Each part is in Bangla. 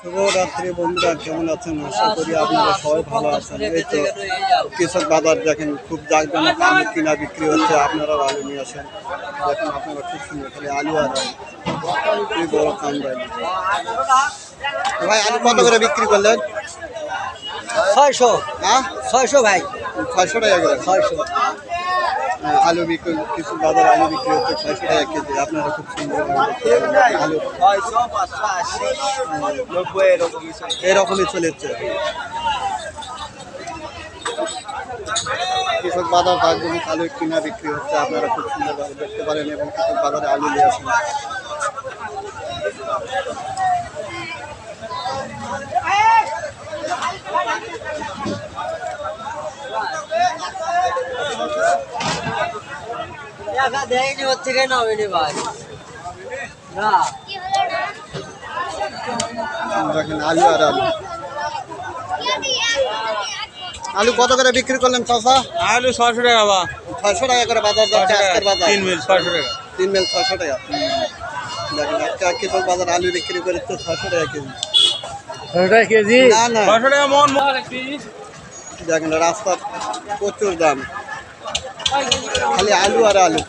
শুভরাত্রি বন্ধুরা, কেমন আছেন? আশা করি আপনারা সবাই ভালো আছেন। এই তো কৃষক বাজার দেখেন, খুব জাঁকজমক আলু কিনা বিক্রি হচ্ছে। আপনারাও আলু নিয়ে আসেন। দেখেন আপনারা খুব সুন্দর, খালি আলু আর আলু, খুবই বড় কামড়াই। ভাই আলু কত করে বিক্রি করলেন? 600। হ্যাঁ 600 ভাই, 600 টাকা করে। 600। আলু বিক্রি, কিছু বাজার আলু বিক্রি হচ্ছে 600 টাকা কেজি। আপনারা খুব সুন্দর আলু এরকমই চলেছে। কৃষক বাজার দাগগুলি আলু কিনা বিক্রি হচ্ছে। আপনারা খুব সুন্দরভাবে দেখতে পারেন এবং কৃষক বাজারে আলু নিয়ে আসেন। দেখেনি হচ্ছে কেন হয়নি ভাই না। দেখেন আলু আর আলু, আলু কত করে বিক্রি করলেন চাচা? আলু 600 টাকা বা 600 টাকা করে বাজার যাচ্ছে আজকের বাজার। 3 মিল 600 টাকা। 3 মেল 600 টাকা। দেখেন একটা কৃষক বাজার আলু বিক্রি করেছে 600 টাকা কেজি। 600 টাকা কেজি না না, 600 টাকা মন। দেখেন রাস্তার প্রচুর দাম, খালি আলু আর আলু।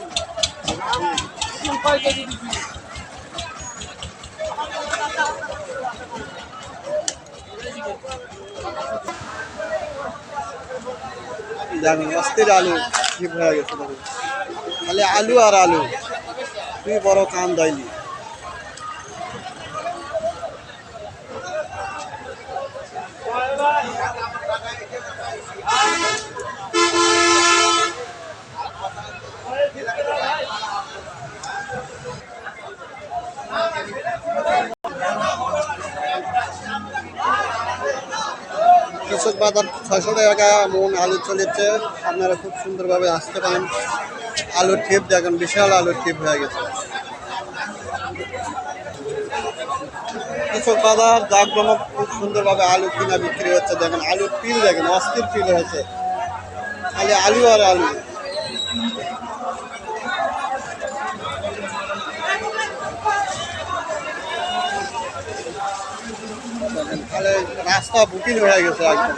দেখেন অস্থির আলু ঠিক হয়ে গেছে। দেখুন খালি আলু আর আলু, তুই বড় কাম দেয়নি। কৃষক বাজার 600 টাকা মন আলু চলেছে। আপনারা খুব সুন্দরভাবে আসতে পারেন। আলুর ঠেপ দেখেন, বিশাল আলুর ঠেপ হয়ে গেছে। কৃষক বাজার জাঁকজমক, খুব সুন্দরভাবে আলু কিনা বিক্রি হচ্ছে। দেখেন আলুর পিল দেখেন, অস্থির পিল হয়েছে, খালি আলু আর আলু। দেখেন তাহলে রাস্তা বুকিং হয়ে গেছে একদম।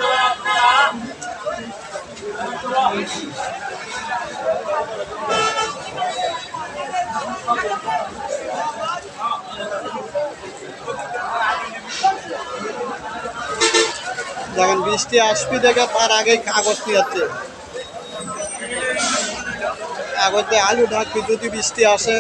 যখন বৃষ্টি আসবি দেখে তার আগেই কাগজ নিয়ে যাচ্ছে, কাগজ দিয়ে আলু ঢাকবি। যদি বৃষ্টি আসে